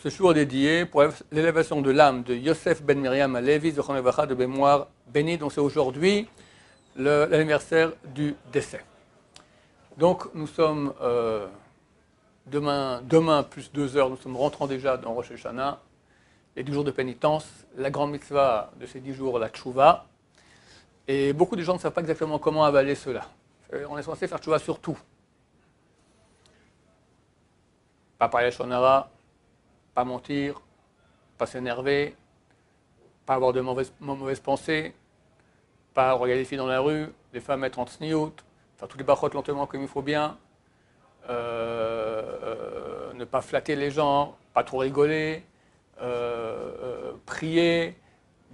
ce jour est dédié pour l'élévation de l'âme de Yosef Ben Miriam Alevi, Zochron Levacha, de mémoire bénie, dont c'est aujourd'hui l'anniversaire du décès. Donc nous sommes demain plus 2 heures, nous sommes rentrant déjà dans Rosh Hashanah, les 10 jours de pénitence, la grande mitzvah de ces 10 jours, la tchouva. Et beaucoup de gens ne savent pas exactement comment avaler cela. On est censé faire tchouva sur tout. Pas parler lashon hara, pas mentir, pas s'énerver, pas avoir de mauvaises pensées, pas regarder les filles dans la rue, les femmes être en tsniout, faire tous les brachot lentement comme il faut bien, ne pas flatter les gens, pas trop rigoler, prier,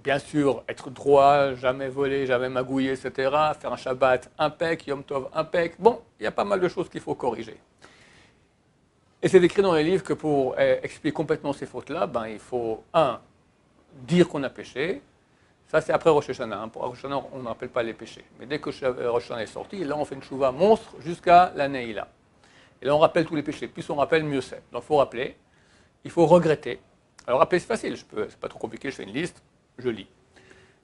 bien sûr être droit, jamais voler, jamais magouiller, etc. Faire un Shabbat impec, Yom Tov impec. Bon, il y a pas mal de choses qu'il faut corriger. Et c'est écrit dans les livres que pour expliquer complètement ces fautes-là, il faut, dire qu'on a péché. Ça, c'est après Rosh Hashanah. Pour Rosh Hashanah, on n'appelle pas les péchés. Mais dès que Rosh Hashanah est sorti, là, on fait une chouva monstre jusqu'à la Neila. Et là, on rappelle tous les péchés. Plus on rappelle, mieux c'est. Donc, il faut rappeler. Il faut regretter. Alors, rappeler, c'est facile. C'est pas trop compliqué. Je fais une liste, je lis.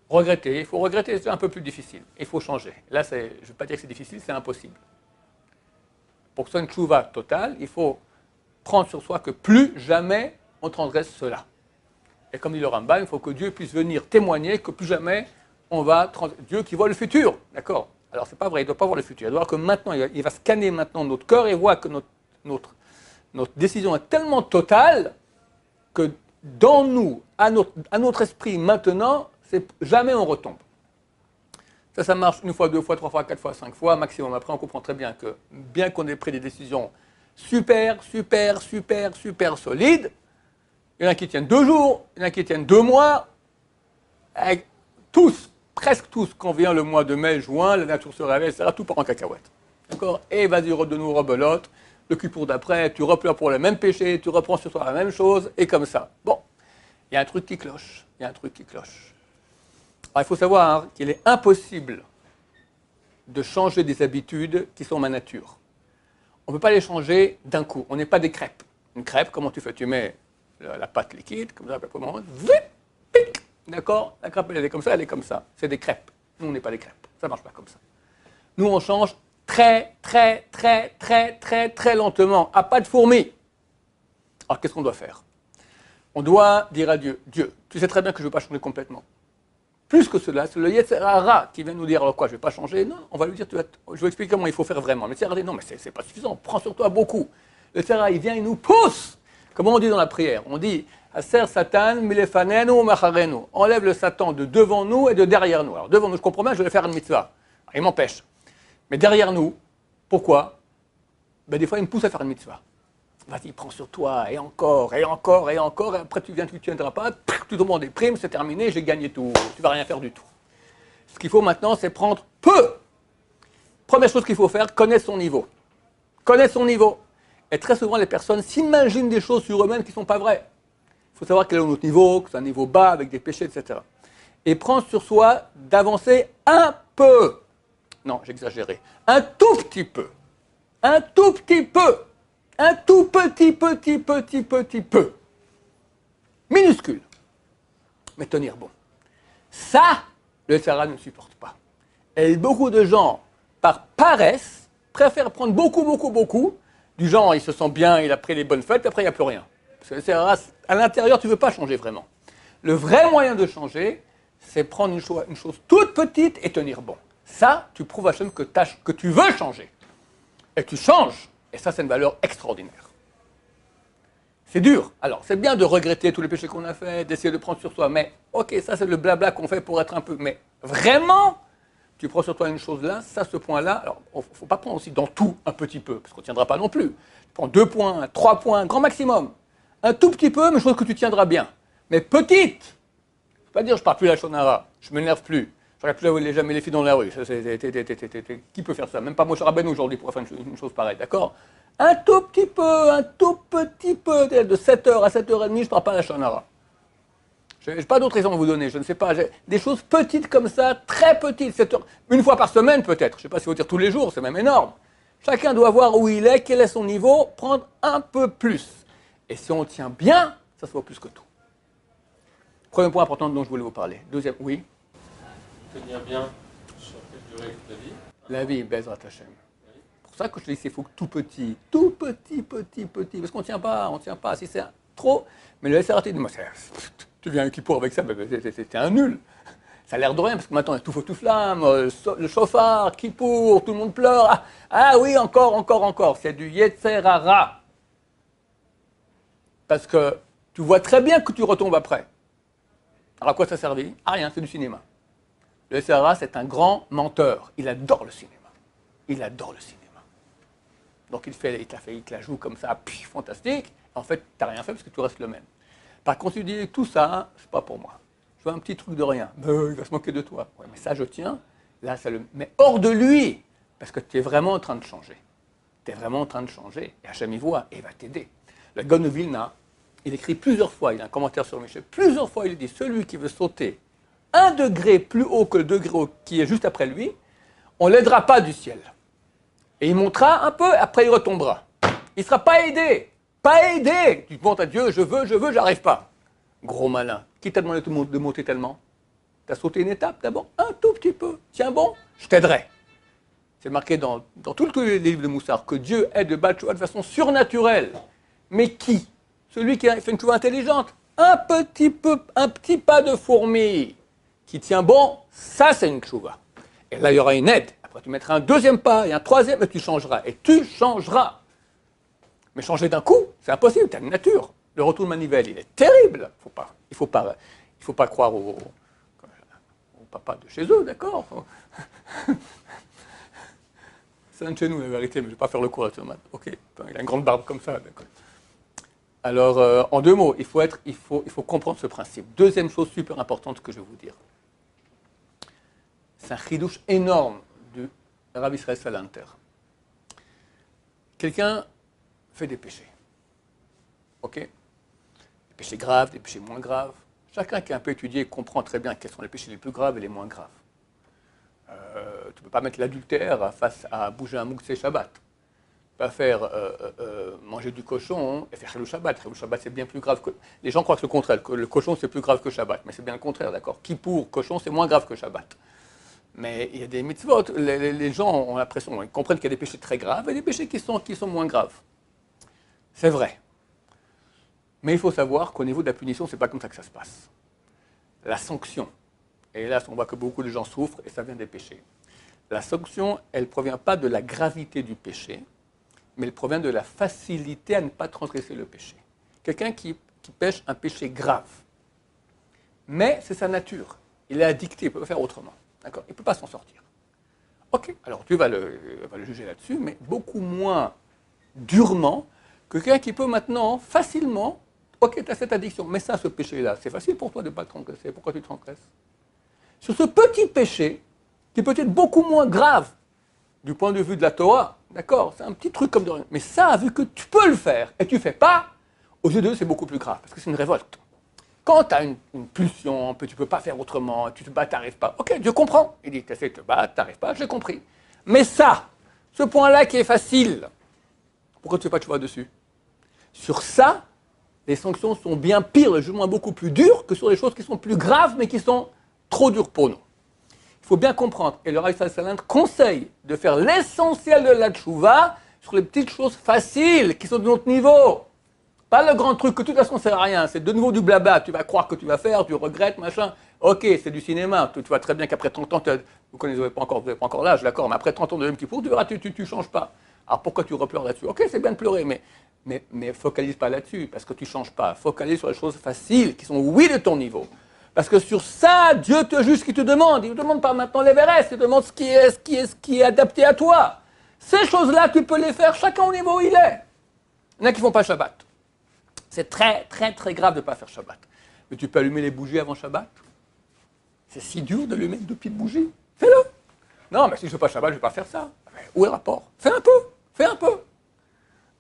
Regretter. Il faut regretter, c'est un peu plus difficile. Il faut changer. Là, je ne veux pas dire que c'est difficile, c'est impossible. Pour que ce soit une chouva totale, il faut prendre sur soi que plus jamais on transgresse cela. Et comme dit le Rambam, il faut que Dieu puisse venir témoigner que plus jamais on va Dieu qui voit le futur, d'accord? Alors c'est pas vrai, il ne doit pas voir le futur. Il doit voir que maintenant, il va scanner maintenant notre cœur et voir que notre décision est tellement totale que dans nous, à notre esprit maintenant, jamais on retombe. Ça marche 1 fois, 2 fois, 3 fois, 4 fois, 5 fois, maximum. Après, on comprend très bien que, bien qu'on ait pris des décisions super solides, il y en a qui tiennent 2 jours, il y en a qui tiennent 2 mois. Presque tous, quand vient le mois de mai, juin, la nature se réveille, etc., tout part en cacahuète. D'accord? Et vas-y, de nous rebelote, le cul pour d'après, tu repleures pour le même péché, tu reprends sur toi la même chose, et comme ça. Bon, il y a un truc qui cloche. Alors, il faut savoir qu'il est impossible de changer des habitudes qui sont ma nature. On ne peut pas les changer d'un coup. On n'est pas des crêpes. Une crêpe, comment tu fais? Tu mets la pâte liquide, comme ça, pic, d'accord? La crêpe, elle est comme ça, elle est comme ça. C'est des crêpes. Nous, on n'est pas des crêpes. Ça ne marche pas comme ça. Nous, on change très lentement, à pas de fourmi. Alors, qu'est-ce qu'on doit faire? On doit dire à Dieu, Dieu, tu sais très bien que je ne veux pas changer complètement. Plus que cela, c'est le Yetzer Hara qui vient nous dire, alors quoi, je ne vais pas changer? Non, on va lui dire, je vais expliquer comment il faut faire vraiment. Le Yetzer Hara dit, non, mais c'est pas suffisant, prends sur toi beaucoup. Le Yetzer Hara, il vient, il nous pousse. Comment on dit dans la prière? On dit, Aser Satan, milefanenu, macharenu. Enlève le Satan de devant nous et de derrière nous. Alors devant nous, je comprends bien, je vais faire une mitzvah. Il m'empêche. Mais derrière nous, pourquoi? Des fois, il me pousse à faire une mitzvah. Vas-y, prends sur toi, et encore, et après tu ne tiendras pas, tu demandes des primes, c'est terminé, j'ai gagné tout, tu ne vas rien faire du tout. Ce qu'il faut maintenant, c'est prendre peu. Première chose qu'il faut faire, connaître son niveau. Connaître son niveau. Et très souvent, les personnes s'imaginent des choses sur eux-mêmes qui ne sont pas vraies. Il faut savoir quel est notre niveau, que c'est un niveau bas, avec des péchés, etc. Et prendre sur soi d'avancer un peu. Non, j'exagérais. Un tout petit peu. Un tout petit peu. Un tout petit peu. Minuscule. Mais tenir bon. Ça, le Sarah ne supporte pas. Et beaucoup de gens, par paresse, préfèrent prendre beaucoup. Du genre, il se sent bien, il a pris les bonnes fêtes, après il n'y a plus rien. Parce que le Sarah, à l'intérieur, tu ne veux pas changer vraiment. Le vrai moyen de changer, c'est prendre une chose toute petite et tenir bon. Ça, tu prouves à Hachem que tu veux changer. Et tu changes. Et ça, c'est une valeur extraordinaire. C'est dur. Alors, c'est bien de regretter tous les péchés qu'on a faits, d'essayer de prendre sur soi. Mais, ok, ça, c'est le blabla qu'on fait pour être un peu... Mais vraiment, tu prends sur toi une chose là, ça, ce point-là. Alors, il ne faut pas prendre aussi dans tout un petit peu, parce qu'on ne tiendra pas non plus. Tu prends 2 points, 3 points, grand maximum. Un tout petit peu, mais chose que tu tiendras bien. Mais petite. Je ne veux pas dire je ne parle plus lashon hara, je ne m'énerve plus. Je ne regarde plus jamais les filles dans la rue. Qui peut faire ça? Même pas Moshe Rabbeinu aujourd'hui pour faire une chose pareille, d'accord? Un tout petit peu, de 7h à 7h30, je ne parle pas lashon hara. Je n'ai pas d'autres exemples à vous donner, je ne sais pas. Des choses petites comme ça, très petites. 7h, une fois par semaine peut-être. Je ne sais pas si il faut dire tous les jours, c'est même énorme. Chacun doit voir où il est, quel est son niveau, prendre un peu plus. Et si on tient bien, Ça se voit plus que tout. Premier point important dont je voulais vous parler. Deuxième, oui. Tenir bien sur quelle durée toute la vie. La vie, Bezrat Hashem. C'est pour ça que je te dis qu'il faut que tout petit, petit. Parce qu'on ne tient pas. Si c'est trop, mais le SRT, moi, tu viens un Kippour avec ça, c'est un nul. Ça a l'air de rien, parce que maintenant, il y a tout feu, tout flamme, le chauffard, Kippour, tout le monde pleure. Ah oui, encore. C'est du Yetzer Hara. Parce que tu vois très bien que tu retombes après. Alors à quoi ça servait? À rien, c'est du cinéma. Le Yetzer Hara, c'est un grand menteur. Il adore le cinéma. Donc il te la joue comme ça, fantastique. En fait, tu n'as rien fait parce que tu restes le même. Par contre, tu dis, tout ça, c'est pas pour moi. Je veux un petit truc de rien. Il va se moquer de toi. Ouais, mais ça, je tiens. Là, ça le met hors de lui. Parce que tu es vraiment en train de changer. Et Hachem y voit et il va t'aider. Le Gaon de Vilna, il écrit plusieurs fois, il a un commentaire sur Michel, plusieurs fois il dit, celui qui veut sauter 1 degré plus haut que le degré qui est juste après lui, on ne l'aidera pas du ciel. Et il montera un peu, après il retombera. Il ne sera pas aidé. Tu demandes à Dieu, je veux, j'arrive pas. Gros malin. Qui t'a demandé de monter tellement? Tu as sauté une étape d'abord? Un tout petit peu. Tiens bon, je t'aiderai. C'est marqué dans tous les livres de Moussard que Dieu aide le Baal Tshuva de façon surnaturelle. Mais qui? Celui qui a fait une Tshuva intelligente. Un petit pas de fourmi qui tient bon, ça c'est une Tshuva. Et là il y aura une aide. Après tu mettras un deuxième pas et un troisième et tu changeras. Mais changer d'un coup, c'est impossible, tu as une nature. Le retour de manivelle, il est terrible. Il faut pas croire au papa de chez eux, d'accord? C'est un de chez nous, la vérité, mais je ne vais pas faire le cours à ce matin. Ok, il a une grande barbe comme ça, d'accord. Alors, en 2 mots, il faut comprendre ce principe. Deuxième chose super importante que je vais vous dire. C'est un chidouche énorme du Rav Israël Salanter. Quelqu'un fait des péchés. Ok? Des péchés graves, des péchés moins graves. Chacun qui a un peu étudié comprend très bien quels sont les péchés les plus graves et les moins graves. Tu ne peux pas mettre l'adultère face à bouger un moukse Shabbat. Tu ne peux pas faire manger du cochon et faire Chilou Shabbat. Chilou Shabbat, c'est bien plus grave que... Les gens croient que c'est le contraire, que le cochon, c'est plus grave que Shabbat. Mais c'est bien le contraire, d'accord? Kippour, cochon, c'est moins grave que Shabbat. Mais il y a des mitzvot, les gens ont l'impression, ils comprennent qu'il y a des péchés très graves et des péchés qui sont moins graves. C'est vrai. Mais il faut savoir qu'au niveau de la punition, ce n'est pas comme ça que ça se passe. La sanction, et là on voit que beaucoup de gens souffrent et ça vient des péchés. La sanction, elle ne provient pas de la gravité du péché, mais elle provient de la facilité à ne pas transgresser le péché. Quelqu'un qui pêche un péché grave, mais c'est sa nature, il est addicté, il ne peut pas faire autrement. D'accord? Il ne peut pas s'en sortir. Ok, alors tu vas le juger là-dessus, mais beaucoup moins durement que quelqu'un qui peut maintenant facilement, ok, tu as cette addiction, mais ça, ce péché-là, c'est facile pour toi de ne pas transgresser. Pourquoi tu transgresses? Sur ce petit péché, qui est peut-être beaucoup moins grave du point de vue de la Torah, d'accord, c'est un petit truc comme de rien. Mais ça, vu que tu peux le faire et tu ne fais pas, aux yeux d'eux, c'est beaucoup plus grave, parce que c'est une révolte. Quand tu as une pulsion, tu ne peux pas faire autrement, tu te bats, tu n'arrives pas. Ok, Dieu comprend. Il dit, tu essaies de te battre, tu n'arrives pas, j'ai compris. Mais ça, ce point-là qui est facile, pourquoi tu ne fais pas de choix dessus? Sur ça, les sanctions sont bien pires, le jugement est beaucoup plus dur que sur les choses qui sont plus graves, mais qui sont trop dures pour nous. Il faut bien comprendre, et le Rav Israël Salanter conseille de faire l'essentiel de la tchouva sur les petites choses faciles qui sont de notre niveau. Pas le grand truc que de toute façon ne sert à rien, c'est de nouveau du blabla, tu vas croire que tu vas faire, tu regrettes, machin. Ok, c'est du cinéma, tu vois très bien qu'après 30 ans, vous ne n'avez pas encore l'âge, d'accord, mais après 30 ans de Yom Kippour, tu verras, tu ne changes pas. Alors pourquoi tu repleures là-dessus? Ok, c'est bien de pleurer, mais focalise pas là-dessus, parce que tu ne changes pas. Focalise sur les choses faciles, qui sont oui de ton niveau. Parce que sur ça, Dieu te juge ce qu'il te demande. Il ne te demande pas maintenant l'Everest, il te demande ce qui est adapté à toi. Ces choses-là, tu peux les faire, chacun au niveau où il est. Il y en a qui ne font pas Shabbat. C'est très, très, très grave de ne pas faire Shabbat. Mais tu peux allumer les bougies avant Shabbat. C'est si dur d'allumer 2 petites bougies. Fais-le. Non, mais si je ne fais pas Shabbat, je ne vais pas faire ça. Mais où est le rapport? Fais un peu.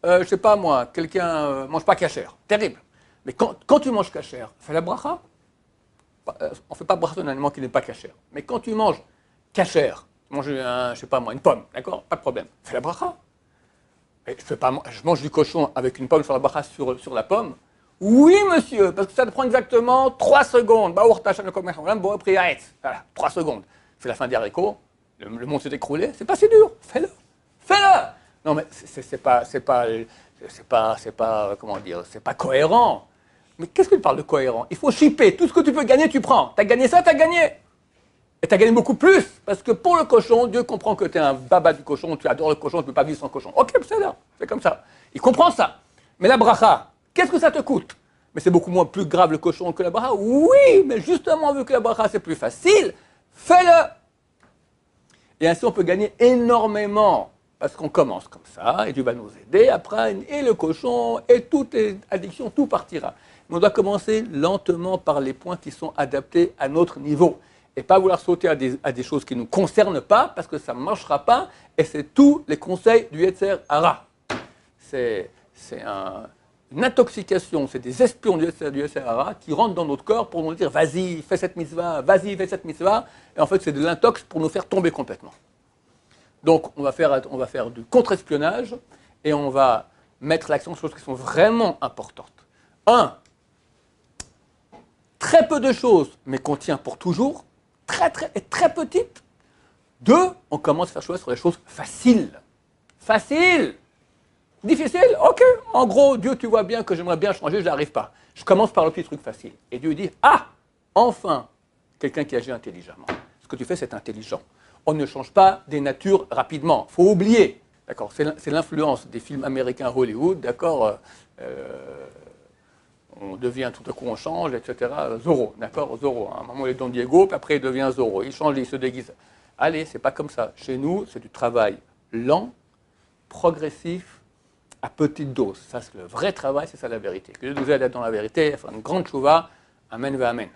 Je ne sais pas moi, quelqu'un ne mange pas kasher. Terrible. Mais quand tu manges kasher, fais la bracha. On ne fait pas bracha d'un aliment qui n'est pas kasher. Mais quand tu manges kasher, tu manges, je ne sais pas moi, une pomme, d'accord? Pas de problème. Fais la bracha. Et je mange du cochon avec une pomme sur la bracha sur la pomme. Oui, monsieur, parce que ça te prend exactement 3 secondes. Voilà, 3 secondes. C'est la fin des haricots, le monde s'est écroulé, c'est pas si dur, fais-le. Fais-le. Non, mais c'est pas, comment dire, c'est pas cohérent. Mais qu'est-ce que tu parles de cohérent? Il faut shipper, tout ce que tu peux gagner, tu prends. T'as gagné ça, t'as gagné. Et t'as gagné beaucoup plus, parce que pour le cochon, Dieu comprend que tu es un baba du cochon, tu adores le cochon, tu ne peux pas vivre sans cochon. Ok, c'est là, c'est comme ça. Il comprend ça. Mais la bracha, qu'est-ce que ça te coûte? Mais c'est beaucoup moins plus grave le cochon que la bracha. Oui, mais justement, vu que la bracha c'est plus facile, fais-le. Et ainsi, on peut gagner énormément, parce qu'on commence comme ça, et Dieu va nous aider après, et le cochon, et toutes les addictions, tout partira. Mais on doit commencer lentement par les points qui sont adaptés à notre niveau. Et pas vouloir sauter à des choses qui ne nous concernent pas, parce que ça ne marchera pas, et c'est tous les conseils du Yetzer Hara. C'est une intoxication, c'est des espions du Yetzer Hara qui rentrent dans notre corps pour nous dire « vas-y, fais cette mitzvah, vas-y, fais cette mitzvah », et en fait c'est de l'intox pour nous faire tomber complètement. Donc on va faire du contre-espionnage, et on va mettre l'accent sur choses qui sont vraiment importantes. 1. Très peu de choses, mais qu'on tient pour toujours. Très petite. 2, on commence à faire choix sur les choses faciles. Facile. Difficile, ok. En gros, Dieu, tu vois bien que j'aimerais bien changer, je n'arrive pas. Je commence par le petit truc facile. Et Dieu dit, ah, enfin, quelqu'un qui agit intelligemment. Ce que tu fais, c'est intelligent. On ne change pas des natures rapidement. Il faut oublier. D'accord, c'est l'influence des films américains Hollywood, d'accord. On devient tout à coup, on change, etc. Zorro, d'accord, Zorro. À un moment, il est Don Diego, puis après, il devient Zorro. Il change, il se déguise. Allez, c'est pas comme ça. Chez nous, c'est du travail lent, progressif, à petite dose. Ça, c'est le vrai travail, c'est ça la vérité. Que Dieu nous aide à être dans la vérité, à faire une grande chouva. Amen, ve amen.